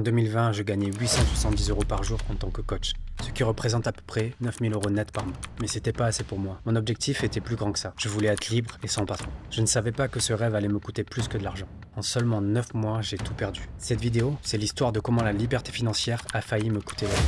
En 2020, je gagnais 870 € par jour en tant que coach, ce qui représente à peu près 9000 € net par mois. Mais c'était pas assez pour moi. Mon objectif était plus grand que ça. Je voulais être libre et sans patron. Je ne savais pas que ce rêve allait me coûter plus que de l'argent. En seulement 9 mois, j'ai tout perdu. Cette vidéo, c'est l'histoire de comment la liberté financière a failli me coûter la vie.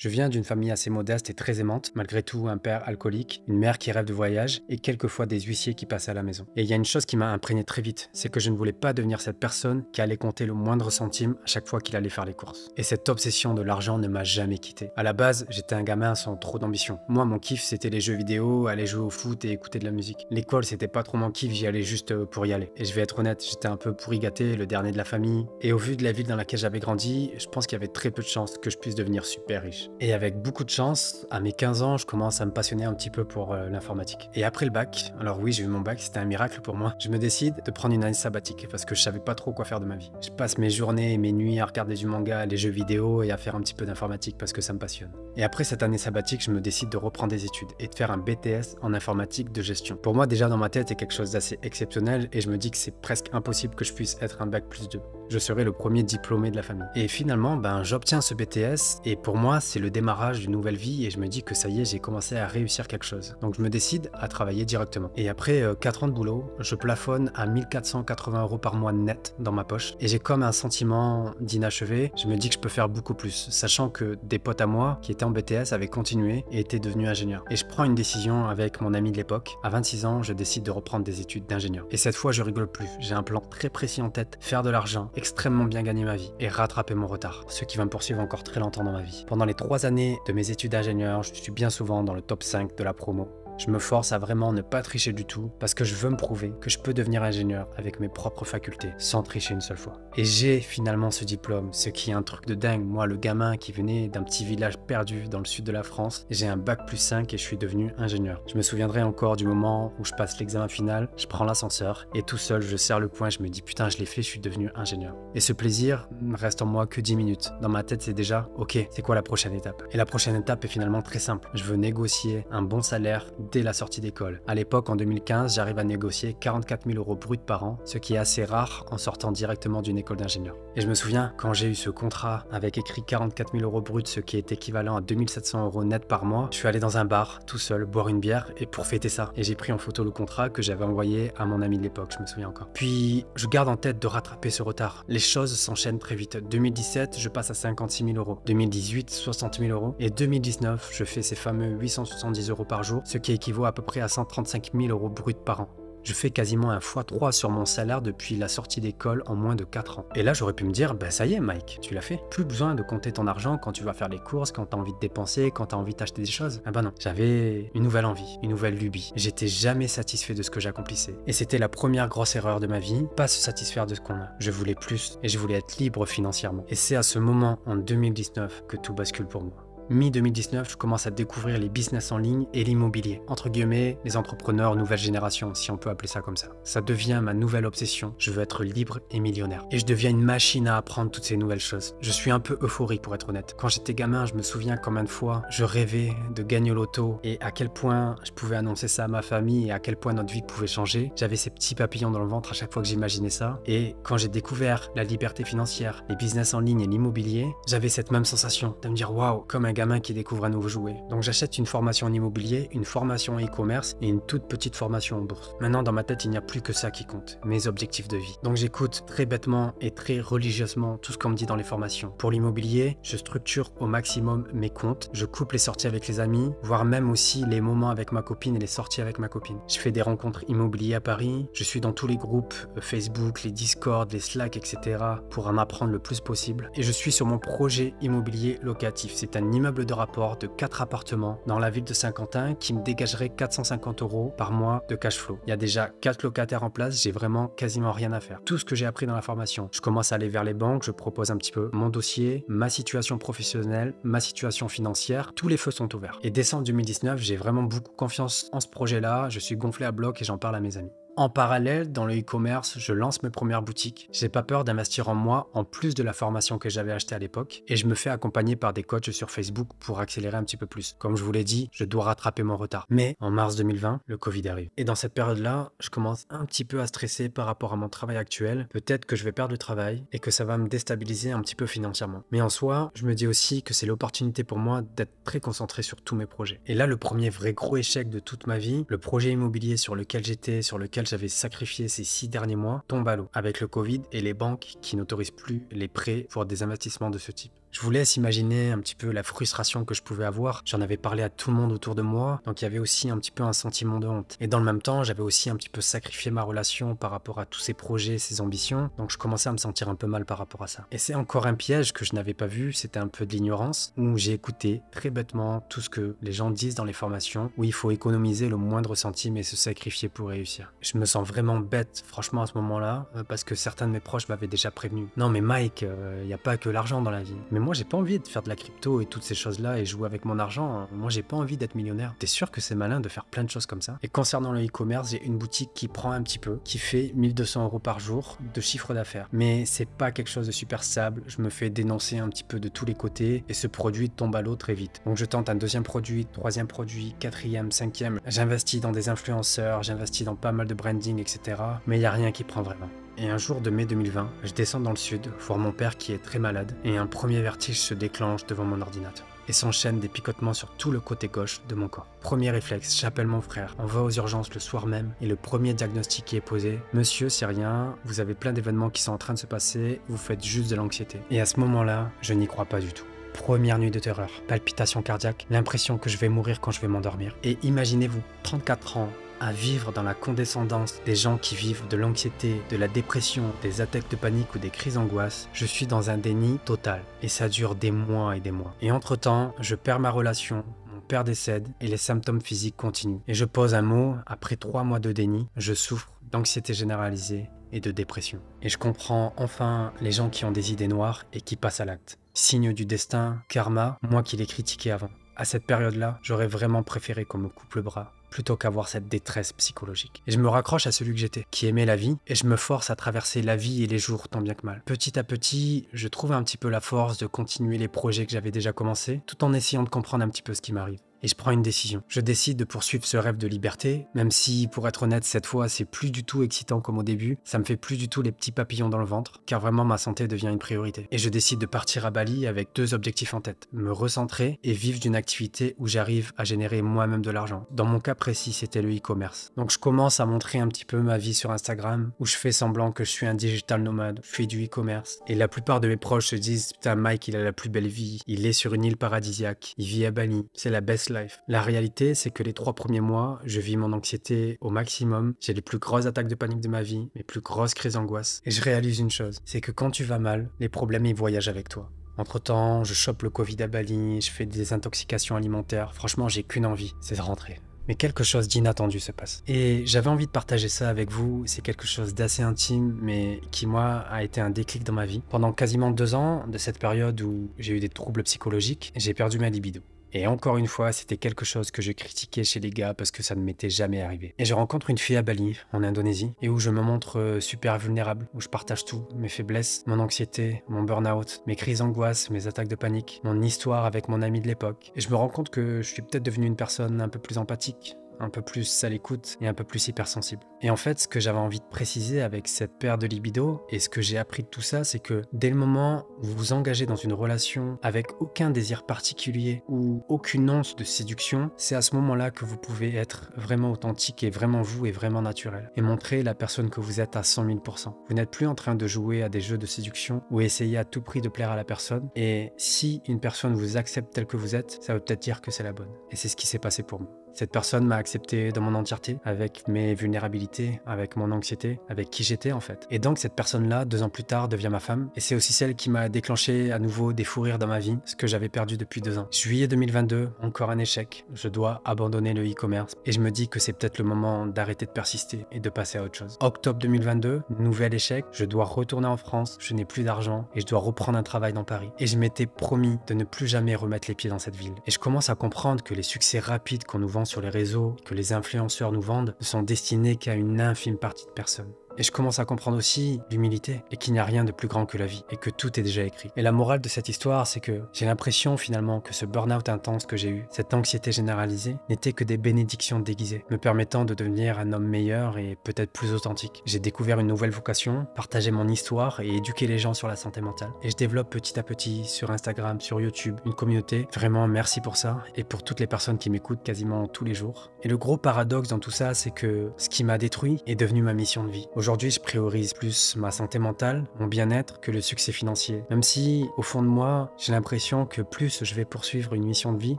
Je viens d'une famille assez modeste et très aimante, malgré tout un père alcoolique, une mère qui rêve de voyage et quelquefois des huissiers qui passaient à la maison. Et il y a une chose qui m'a imprégné très vite, c'est que je ne voulais pas devenir cette personne qui allait compter le moindre centime à chaque fois qu'il allait faire les courses. Et cette obsession de l'argent ne m'a jamais quitté. À la base, j'étais un gamin sans trop d'ambition. Moi, mon kiff, c'était les jeux vidéo, aller jouer au foot et écouter de la musique. L'école, c'était pas trop mon kiff, j'y allais juste pour y aller. Et je vais être honnête, j'étais un peu pourri gâté, le dernier de la famille. Et au vu de la ville dans laquelle j'avais grandi, je pense qu'il y avait très peu de chances que je puisse devenir super riche. Et avec beaucoup de chance, à mes 15 ans, je commence à me passionner un petit peu pour l'informatique. Et après le bac, alors oui, j'ai eu mon bac, c'était un miracle pour moi, je me décide de prendre une année sabbatique parce que je savais pas trop quoi faire de ma vie. Je passe mes journées et mes nuits à regarder du manga, les jeux vidéo et à faire un petit peu d'informatique parce que ça me passionne. Et après cette année sabbatique, je me décide de reprendre des études et de faire un BTS en informatique de gestion. Pour moi, déjà dans ma tête, c'est quelque chose d'assez exceptionnel et je me dis que c'est presque impossible que je puisse être un bac+2. Je serai le premier diplômé de la famille. Et finalement, j'obtiens ce BTS et pour moi, c'est le démarrage d'une nouvelle vie et je me dis que ça y est, j'ai commencé à réussir quelque chose. Donc je me décide à travailler directement. Et après 4 ans de boulot, je plafonne à 1480 € par mois net dans ma poche et j'ai comme un sentiment d'inachevé. Je me dis que je peux faire beaucoup plus, sachant que des potes à moi qui étaient en BTS avaient continué et étaient devenus ingénieurs. Et je prends une décision avec mon ami de l'époque. À 26 ans, je décide de reprendre des études d'ingénieur. Et cette fois, je rigole plus. J'ai un plan très précis en tête, faire de l'argent, extrêmement bien gagner ma vie et rattraper mon retard, ce qui va me poursuivre encore très longtemps dans ma vie. Pendant les 3 années de mes études d'ingénieur, je suis bien souvent dans le top 5 de la promo. Je me force à vraiment ne pas tricher du tout parce que je veux me prouver que je peux devenir ingénieur avec mes propres facultés sans tricher une seule fois. Et j'ai finalement ce diplôme, ce qui est un truc de dingue. Moi, le gamin qui venait d'un petit village perdu dans le sud de la France, j'ai un bac+5 et je suis devenu ingénieur. Je me souviendrai encore du moment où je passe l'examen final, je prends l'ascenseur et tout seul, je serre le poing et je me dis putain, je l'ai fait, je suis devenu ingénieur. Et ce plaisir ne reste en moi que 10 minutes. Dans ma tête, c'est déjà ok, c'est quoi la prochaine étape? Et la prochaine étape est finalement très simple. Je veux négocier un bon salaire dès la sortie d'école. À l'époque, en 2015, j'arrive à négocier 44 000 € bruts par an, ce qui est assez rare en sortant directement d'une école d'ingénieur. Et je me souviens, quand j'ai eu ce contrat avec écrit 44 000 € bruts, ce qui est équivalent à 2700 € net par mois, je suis allé dans un bar, tout seul, boire une bière et pour fêter ça. Et j'ai pris en photo le contrat que j'avais envoyé à mon ami de l'époque, je me souviens encore. Puis, je garde en tête de rattraper ce retard. Les choses s'enchaînent très vite. 2017, je passe à 56 000 €. 2018, 60 000 €. Et 2019, je fais ces fameux 870 € par jour, ce qui équivaut à peu près à 135 000 € bruts par an. Je fais quasiment un x3 sur mon salaire depuis la sortie d'école en moins de 4 ans. Et là, j'aurais pu me dire, ça y est Mike, tu l'as fait. Plus besoin de compter ton argent quand tu vas faire les courses, quand tu as envie de dépenser, quand tu as envie d'acheter des choses. Non, j'avais une nouvelle envie, une nouvelle lubie. J'étais jamais satisfait de ce que j'accomplissais. Et c'était la première grosse erreur de ma vie, pas se satisfaire de ce qu'on a. Je voulais plus et je voulais être libre financièrement. Et c'est à ce moment, en 2019, que tout bascule pour moi. Mi-2019, je commence à découvrir les business en ligne et l'immobilier. Entre guillemets, les entrepreneurs nouvelle génération, si on peut appeler ça comme ça. Ça devient ma nouvelle obsession. Je veux être libre et millionnaire. Et je deviens une machine à apprendre toutes ces nouvelles choses. Je suis un peu euphorique pour être honnête. Quand j'étais gamin, je me souviens combien de fois je rêvais de gagner au loto et à quel point je pouvais annoncer ça à ma famille et à quel point notre vie pouvait changer. J'avais ces petits papillons dans le ventre à chaque fois que j'imaginais ça. Et quand j'ai découvert la liberté financière, les business en ligne et l'immobilier, j'avais cette même sensation de me dire waouh, comme un gamin qui découvre un nouveau jouet. Donc j'achète une formation en immobilier, une formation en e-commerce et une toute petite formation en bourse. Maintenant dans ma tête il n'y a plus que ça qui compte, mes objectifs de vie. Donc j'écoute très bêtement et très religieusement tout ce qu'on me dit dans les formations. Pour l'immobilier, je structure au maximum mes comptes, je coupe les sorties avec les amis, voire même aussi les moments avec ma copine et les sorties avec ma copine. Je fais des rencontres immobilières à Paris, je suis dans tous les groupes Facebook, les Discord, les Slack, etc. pour en apprendre le plus possible. Et je suis sur mon projet immobilier locatif. C'est un immeuble de rapport de 4 appartements dans la ville de Saint-Quentin qui me dégagerait 450 € par mois de cash flow. Il y a déjà 4 locataires en place, j'ai vraiment quasiment rien à faire. Tout ce que j'ai appris dans la formation, je commence à aller vers les banques, je propose un petit peu mon dossier, ma situation professionnelle, ma situation financière, tous les feux sont ouverts. Et décembre 2019, j'ai vraiment beaucoup confiance en ce projet-là, je suis gonflé à bloc et j'en parle à mes amis. En parallèle, dans le e-commerce, je lance mes premières boutiques. J'ai pas peur d'investir en moi en plus de la formation que j'avais achetée à l'époque et je me fais accompagner par des coachs sur Facebook pour accélérer un petit peu plus. Comme je vous l'ai dit, je dois rattraper mon retard. Mais en mars 2020, le Covid arrive. Et dans cette période-là, je commence un petit peu à stresser par rapport à mon travail actuel. Peut-être que je vais perdre le travail et que ça va me déstabiliser un petit peu financièrement. Mais en soi, je me dis aussi que c'est l'opportunité pour moi d'être très concentré sur tous mes projets. Et là, le premier vrai gros échec de toute ma vie, le projet immobilier sur lequel j'étais, sur lequel j'avais sacrifié ces 6 derniers mois, tombe à l'eau avec le Covid et les banques qui n'autorisent plus les prêts pour des investissements de ce type. Je vous laisse imaginer un petit peu la frustration que je pouvais avoir. J'en avais parlé à tout le monde autour de moi, donc il y avait aussi un petit peu un sentiment de honte. Et dans le même temps, j'avais aussi un petit peu sacrifié ma relation par rapport à tous ces projets, ces ambitions, donc je commençais à me sentir un peu mal par rapport à ça. Et c'est encore un piège que je n'avais pas vu, c'était un peu de l'ignorance, où j'ai écouté très bêtement tout ce que les gens disent dans les formations, où il faut économiser le moindre centime et se sacrifier pour réussir. Je me sens vraiment bête, franchement, à ce moment-là, parce que certains de mes proches m'avaient déjà prévenu. Non mais Mike, il n'y a pas que l'argent dans la vie. Mais moi, j'ai pas envie de faire de la crypto et toutes ces choses-là et jouer avec mon argent. Moi, j'ai pas envie d'être millionnaire. T'es sûr que c'est malin de faire plein de choses comme ça? Et concernant le e-commerce, j'ai une boutique qui prend un petit peu, qui fait 1200 € par jour de chiffre d'affaires. Mais c'est pas quelque chose de super stable. Je me fais dénoncer un petit peu de tous les côtés et ce produit tombe à l'eau très vite. Donc je tente un deuxième produit, troisième produit, quatrième, cinquième. J'investis dans des influenceurs, j'investis dans pas mal de branding, etc. Mais il n'y a rien qui prend vraiment. Et un jour de mai 2020, je descends dans le sud, voir mon père qui est très malade, et un premier vertige se déclenche devant mon ordinateur. Et s'enchaînent des picotements sur tout le côté gauche de mon corps. Premier réflexe, j'appelle mon frère, on va aux urgences le soir même, et le premier diagnostic qui est posé, monsieur c'est rien, vous avez plein d'événements qui sont en train de se passer, vous faites juste de l'anxiété. Et à ce moment-là, je n'y crois pas du tout. Première nuit de terreur, palpitations cardiaques, l'impression que je vais mourir quand je vais m'endormir. Et imaginez-vous, 34 ans, à vivre dans la condescendance des gens qui vivent de l'anxiété, de la dépression, des attaques de panique ou des crises d'angoisse, je suis dans un déni total. Et ça dure des mois et des mois. Et entre-temps, je perds ma relation, mon père décède et les symptômes physiques continuent. Et je pose un mot, après 3 mois de déni, je souffre d'anxiété généralisée et de dépression. Et je comprends enfin les gens qui ont des idées noires et qui passent à l'acte. Signe du destin, karma, moi qui l'ai critiqué avant. À cette période-là, j'aurais vraiment préféré qu'on me coupe le bras plutôt qu'avoir cette détresse psychologique. Et je me raccroche à celui que j'étais, qui aimait la vie, et je me force à traverser la vie et les jours tant bien que mal. Petit à petit, je trouve un petit peu la force de continuer les projets que j'avais déjà commencés, tout en essayant de comprendre un petit peu ce qui m'arrive. Et je prends une décision. Je décide de poursuivre ce rêve de liberté, même si, pour être honnête, cette fois, c'est plus du tout excitant comme au début. Ça me fait plus du tout les petits papillons dans le ventre, car vraiment ma santé devient une priorité. Et je décide de partir à Bali avec 2 objectifs en tête. Me recentrer et vivre d'une activité où j'arrive à générer moi-même de l'argent. Dans mon cas précis, c'était le e-commerce. Donc je commence à montrer un petit peu ma vie sur Instagram, où je fais semblant que je suis un digital nomade, je fais du e-commerce. Et la plupart de mes proches se disent, putain, Mike, il a la plus belle vie, il est sur une île paradisiaque, il vit à Bali, c'est la best life. La réalité, c'est que les 3 premiers mois, je vis mon anxiété au maximum. J'ai les plus grosses attaques de panique de ma vie, mes plus grosses crises d'angoisse. Et je réalise une chose, c'est que quand tu vas mal, les problèmes, ils voyagent avec toi. Entre-temps, je chope le Covid à Bali, je fais des intoxications alimentaires. Franchement, j'ai qu'une envie, c'est de rentrer. Mais quelque chose d'inattendu se passe. Et j'avais envie de partager ça avec vous. C'est quelque chose d'assez intime, mais qui, moi, a été un déclic dans ma vie. Pendant quasiment 2 ans, de cette période où j'ai eu des troubles psychologiques, j'ai perdu ma libido. Et encore une fois, c'était quelque chose que je critiquais chez les gars parce que ça ne m'était jamais arrivé. Et je rencontre une fille à Bali, en Indonésie, et où je me montre super vulnérable, où je partage tout, mes faiblesses, mon anxiété, mon burn-out, mes crises d'angoisse, mes attaques de panique, mon histoire avec mon ami de l'époque. Et je me rends compte que je suis peut-être devenu une personne un peu plus empathique, un peu plus à l'écoute et un peu plus hypersensible. Et en fait, ce que j'avais envie de préciser avec cette perte de libido et ce que j'ai appris de tout ça, c'est que dès le moment où vous vous engagez dans une relation avec aucun désir particulier ou aucune once de séduction, c'est à ce moment-là que vous pouvez être vraiment authentique et vraiment vous et vraiment naturel et montrer la personne que vous êtes à 100 000 %. Vous n'êtes plus en train de jouer à des jeux de séduction ou essayer à tout prix de plaire à la personne. Et si une personne vous accepte telle que vous êtes, ça veut peut-être dire que c'est la bonne. Et c'est ce qui s'est passé pour moi. Cette personne m'a accepté dans mon entièreté, avec mes vulnérabilités, avec mon anxiété, avec qui j'étais en fait. Et donc cette personne-là, 2 ans plus tard, devient ma femme. Et c'est aussi celle qui m'a déclenché à nouveau des fous rires dans ma vie, ce que j'avais perdu depuis 2 ans. Juillet 2022, encore un échec. Je dois abandonner le e-commerce. Et je me dis que c'est peut-être le moment d'arrêter de persister et de passer à autre chose. Octobre 2022, nouvel échec. Je dois retourner en France, je n'ai plus d'argent et je dois reprendre un travail dans Paris. Et je m'étais promis de ne plus jamais remettre les pieds dans cette ville. Et je commence à comprendre que les succès rapides qu'on nous vend vend sur les réseaux, que les influenceurs nous vendent, ne sont destinés qu'à une infime partie de personnes. Et je commence à comprendre aussi l'humilité et qu'il n'y a rien de plus grand que la vie et que tout est déjà écrit. Et la morale de cette histoire, c'est que j'ai l'impression finalement que ce burn-out intense que j'ai eu, cette anxiété généralisée, n'était que des bénédictions déguisées, me permettant de devenir un homme meilleur et peut-être plus authentique. J'ai découvert une nouvelle vocation, partager mon histoire et éduquer les gens sur la santé mentale. Et je développe petit à petit sur Instagram, sur YouTube, une communauté. Vraiment merci pour ça et pour toutes les personnes qui m'écoutent quasiment tous les jours. Et le gros paradoxe dans tout ça, c'est que ce qui m'a détruit est devenu ma mission de vie. Aujourd'hui, je priorise plus ma santé mentale, mon bien-être, que le succès financier. Même si, au fond de moi, j'ai l'impression que plus je vais poursuivre une mission de vie,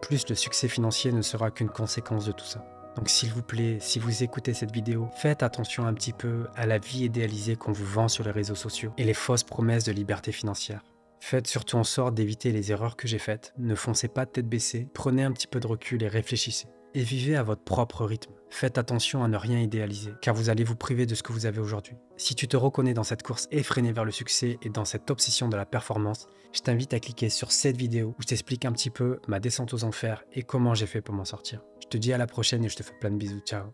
plus le succès financier ne sera qu'une conséquence de tout ça. Donc s'il vous plaît, si vous écoutez cette vidéo, faites attention un petit peu à la vie idéalisée qu'on vous vend sur les réseaux sociaux et les fausses promesses de liberté financière. Faites surtout en sorte d'éviter les erreurs que j'ai faites. Ne foncez pas tête baissée, prenez un petit peu de recul et réfléchissez. Et vivez à votre propre rythme. Faites attention à ne rien idéaliser, car vous allez vous priver de ce que vous avez aujourd'hui. Si tu te reconnais dans cette course effrénée vers le succès et dans cette obsession de la performance, je t'invite à cliquer sur cette vidéo où je t'explique un petit peu ma descente aux enfers et comment j'ai fait pour m'en sortir. Je te dis à la prochaine et je te fais plein de bisous. Ciao.